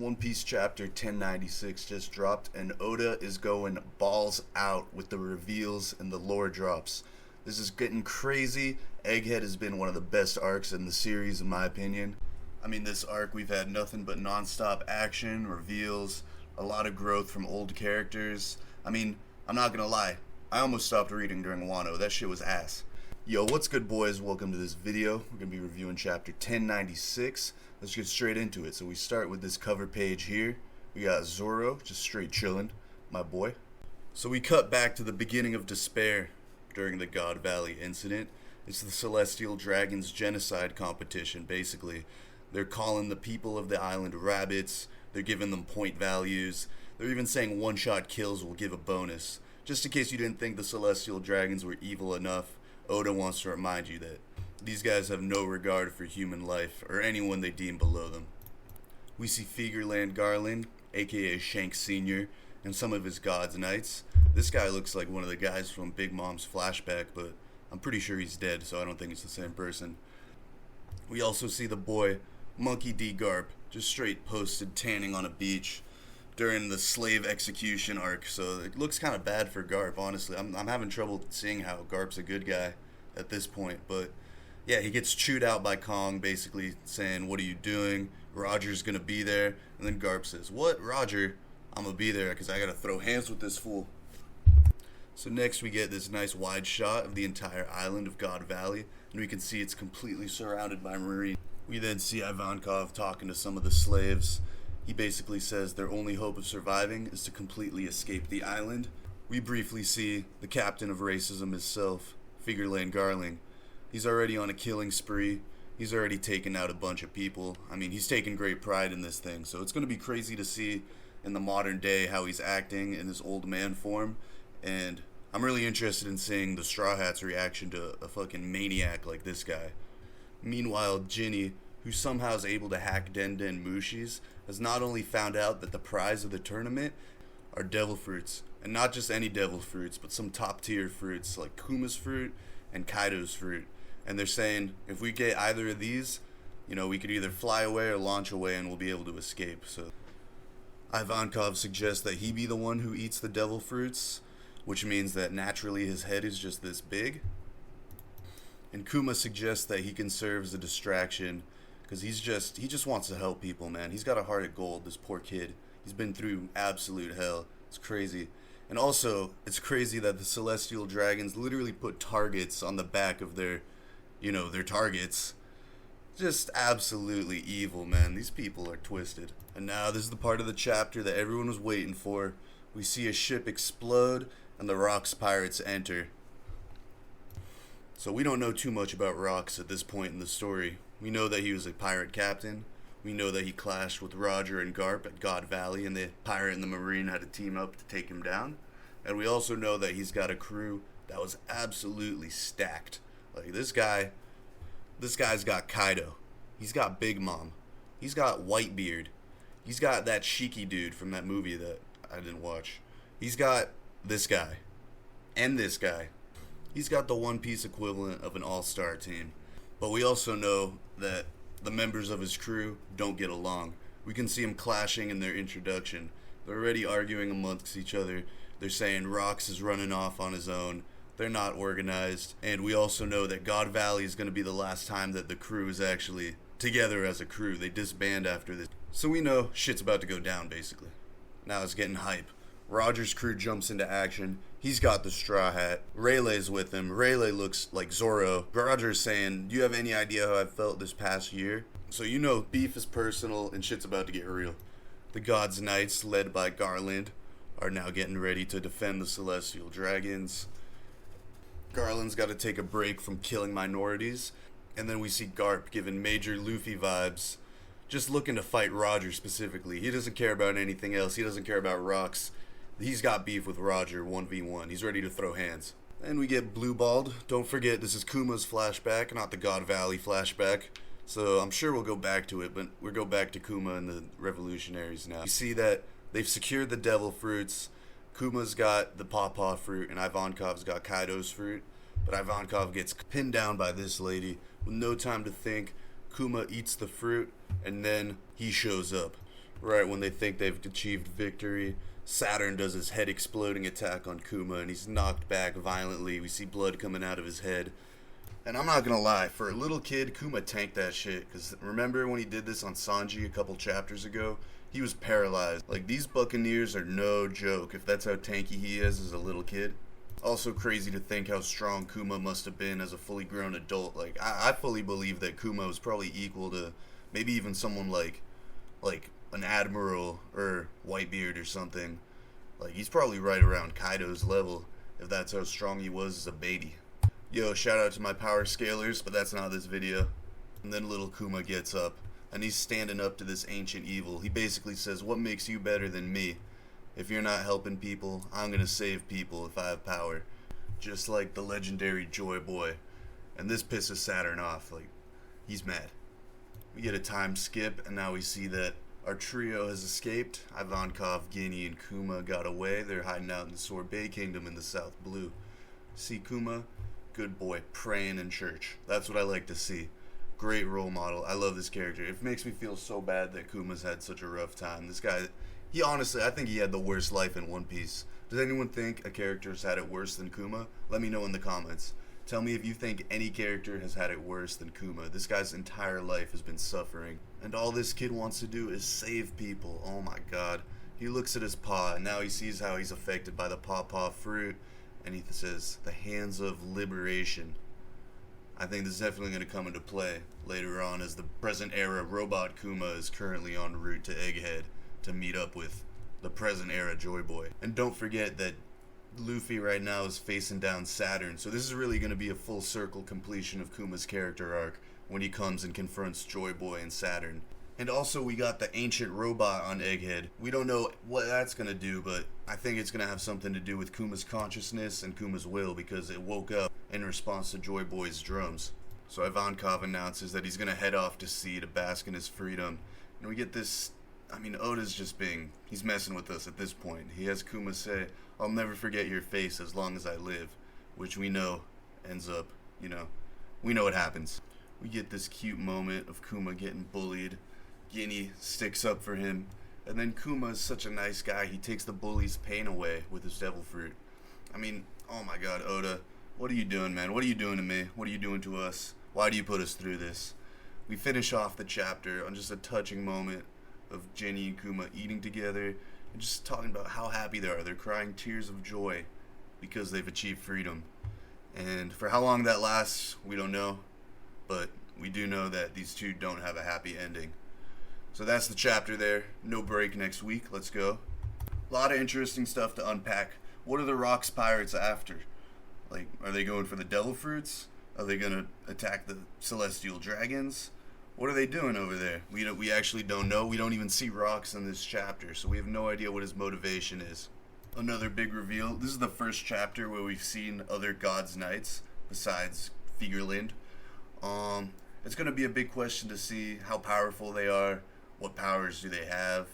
One Piece chapter 1096 just dropped, and Oda is going balls out with the reveals and the lore drops. This is getting crazy. Egghead has been one of the best arcs in the series, in my opinion. I mean, this arc, we've had nothing but non-stop action, reveals, a lot of growth from old characters. I mean, I'm not gonna lie, I almost stopped reading during Wano. That shit was ass. Yo, what's good, boys? Welcome to this video. We're gonna be reviewing chapter 1096. Let's get straight into it. So we start with this cover page here. We got Zoro just straight chilling, my boy. So we cut back to the beginning of Despair during the God Valley incident. It's the Celestial Dragons genocide competition, basically. They're calling the people of the island rabbits. They're giving them point values. They're even saying one-shot kills will give a bonus. Just in case you didn't think the Celestial Dragons were evil enough, Oda wants to remind you that these guys have no regard for human life or anyone they deem below them. We see Figureland Garland, aka Shanks Sr., and some of his God's Knights. This guy looks like one of the guys from Big Mom's flashback, but I'm pretty sure he's dead, so I don't think it's the same person. We also see the boy, Monkey D. Garp, just straight posted tanning on a beach during the slave execution arc, so it looks kind of bad for Garp, honestly. I'm having trouble seeing how Garp's a good guy at this point, but yeah, he gets chewed out by Kong, basically saying, "What are you doing? Roger's gonna be there." And then Garp says, "What? Roger? I'm gonna be there because I gotta throw hands with this fool." So next we get this nice wide shot of the entire island of God Valley, and we can see it's completely surrounded by Marines. We then see Ivankov talking to some of the slaves. He basically says their only hope of surviving is to completely escape the island. We briefly see the captain of racism himself, Figureland Garland. He's already on a killing spree. He's already taken out a bunch of people. I mean, he's taken great pride in this thing, so it's going to be crazy to see in the modern day how he's acting in this old man form, and I'm really interested in seeing the Straw Hats' reaction to a fucking maniac like this guy. Meanwhile, Ginny, who somehow is able to hack Den Mushi's, has not only found out that the prize of the tournament are devil fruits, and not just any devil fruits, but some top tier fruits like Kuma's fruit and Kaido's fruit. And they're saying if we get either of these, you know, we could either fly away or launch away and we'll be able to escape. So Ivankov suggests that he be the one who eats the devil fruits, which means that naturally his head is just this big. And Kuma suggests that he can serve as a distraction because he just wants to help people, man. He's got a heart of gold, this poor kid. He's been through absolute hell. It's crazy. And also, it's crazy that the Celestial Dragons literally put targets on the back of their targets. Just absolutely evil, man. These people are twisted. And now this is the part of the chapter that everyone was waiting for. We see a ship explode and the Rocks pirates enter. So we don't know too much about Rocks at this point in the story. We know that he was a pirate captain. We know that he clashed with Roger and Garp at God Valley, and the pirate and the marine had to team up to take him down. And we also know that he's got a crew that was absolutely stacked. Like this guy's got Kaido. He's got Big Mom. He's got Whitebeard. He's got that Shiki dude from that movie that I didn't watch. He's got this guy. And this guy. He's got the One Piece equivalent of an all-star team. But we also know that the members of his crew don't get along. We can see them clashing in their introduction. They're already arguing amongst each other. They're saying Rocks is running off on his own. They're not organized. And we also know that God Valley is going to be the last time that the crew is actually together as a crew. They disband after this. So we know shit's about to go down, basically. Now it's getting hype. Roger's crew jumps into action. He's got the Straw Hat. Rayleigh's with him. Rayleigh looks like Zoro. Roger's saying, "Do you have any idea how I felt this past year?" So you know beef is personal and shit's about to get real. The God's Knights, led by Garland, are now getting ready to defend the Celestial Dragons. Garland's got to take a break from killing minorities. And then we see Garp giving major Luffy vibes, just looking to fight Roger specifically. He doesn't care about anything else. He doesn't care about Rocks. He's got beef with Roger 1v1. He's ready to throw hands. And we get Blueballed. Don't forget, this is Kuma's flashback, not the God Valley flashback. So I'm sure we'll go back to it, but we'll go back to Kuma and the revolutionaries now. You see that they've secured the devil fruits. Kuma's got the pawpaw fruit, and Ivankov's got Kaido's fruit. But Ivankov gets pinned down by this lady with no time to think. Kuma eats the fruit, and then he shows up. Right when they think they've achieved victory, Saturn does his head exploding attack on Kuma, and he's knocked back violently. We see blood coming out of his head. And I'm not gonna lie, for a little kid, Kuma tanked that shit. Because remember when he did this on Sanji a couple chapters ago? He was paralyzed. Like, these Buccaneers are no joke if that's how tanky he is as a little kid. Also crazy to think how strong Kuma must have been as a fully grown adult. Like, I fully believe that Kuma was probably equal to maybe even someone like an Admiral or Whitebeard or something. Like, he's probably right around Kaido's level if that's how strong he was as a baby. Yo, shout out to my power scalers, but that's not this video. And then little Kuma gets up, and he's standing up to this ancient evil. He basically says, what makes you better than me? If you're not helping people, I'm gonna save people if I have power. Just like the legendary Joy Boy. And this pisses Saturn off. Like, he's mad. We get a time skip, and now we see that our trio has escaped. Ivankov, Guinea, and Kuma got away. They're hiding out in the Sorbet Kingdom in the South Blue. See Kuma? Good boy, praying in church. That's what I like to see. Great role model. I love this character. It makes me feel so bad that Kuma's had such a rough time. This guy, he honestly, I think he had the worst life in One Piece. Does anyone think a character's had it worse than Kuma? Let me know in the comments. Tell me if you think any character has had it worse than Kuma. This guy's entire life has been suffering. And all this kid wants to do is save people. Oh my god. He looks at his paw, and now he sees how he's affected by the pawpaw fruit. And he says, the hands of liberation. I think this is definitely going to come into play later on as the present era robot Kuma is currently en route to Egghead to meet up with the present era Joy Boy. And don't forget that Luffy right now is facing down Saturn, so this is really going to be a full circle completion of Kuma's character arc when he comes and confronts Joy Boy and Saturn. And also we got the ancient robot on Egghead. We don't know what that's going to do, but I think it's going to have something to do with Kuma's consciousness and Kuma's will because it woke up in response to Joy Boy's drums. So Ivankov announces that he's going to head off to sea to bask in his freedom. And we get this, I mean, Oda's just he's messing with us at this point. He has Kuma say, I'll never forget your face as long as I live, which we know ends up, we know what happens. We get this cute moment of Kuma getting bullied. Guinea sticks up for him, and then Kuma is such a nice guy, he takes the bully's pain away with his devil fruit. I mean, oh my god, Oda, what are you doing, man? What are you doing to me? What are you doing to us? Why do you put us through this? We finish off the chapter on just a touching moment of Jenny and Kuma eating together and just talking about how happy they are. They're crying tears of joy because they've achieved freedom. And for how long that lasts, we don't know, but we do know that these two don't have a happy ending. So that's the chapter there. No break next week. Let's go. A lot of interesting stuff to unpack. What are the Rocks Pirates after? Like, are they going for the devil fruits? Are they going to attack the celestial dragons? What are they doing over there? We actually don't know. We don't even see Rocks in this chapter, so we have no idea what his motivation is. Another big reveal. This is the first chapter where we've seen other gods' knights besides Figureland. It's going to be a big question to see how powerful they are. What powers do they have?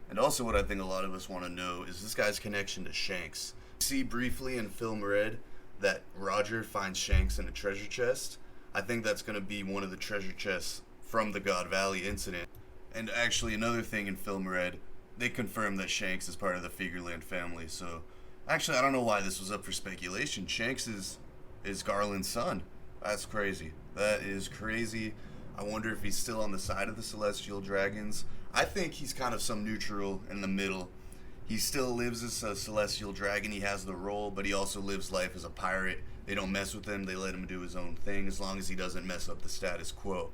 And also what I think a lot of us want to know is this guy's connection to Shanks. We see briefly in Film Red that Roger finds Shanks in a treasure chest. I think that's going to be one of the treasure chests from the God Valley incident. And actually another thing in Film Red, they confirmed that Shanks is part of the Figureland family. So actually I don't know why this was up for speculation. Shanks is Garland's son. That's crazy. That is crazy. I wonder if he's still on the side of the Celestial Dragons. I think he's kind of some neutral in the middle. He still lives as a Celestial Dragon. He has the role, but he also lives life as a pirate. They don't mess with him. They let him do his own thing as long as he doesn't mess up the status quo.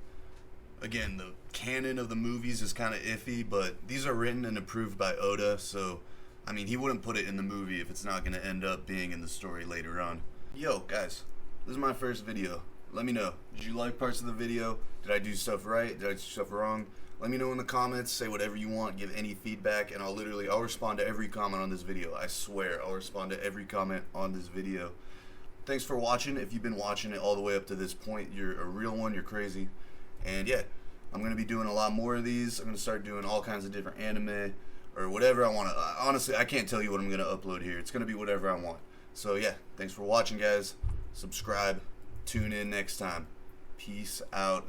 Again, the canon of the movies is kind of iffy, but these are written and approved by Oda, so, I mean, he wouldn't put it in the movie if it's not going to end up being in the story later on. Yo, guys, this is my first video. Let me know. Did you like parts of the video? Did I do stuff right? Did I do stuff wrong? Let me know in the comments. Say whatever you want. Give any feedback, and I'll respond to every comment on this video. I swear, I'll respond to every comment on this video. Thanks for watching. If you've been watching it all the way up to this point, you're a real one. You're crazy. And yeah, I'm going to be doing a lot more of these. I'm going to start doing all kinds of different anime or whatever I want to. Honestly, I can't tell you what I'm going to upload here. It's going to be whatever I want. So yeah, thanks for watching, guys. Subscribe. Tune in next time. Peace out.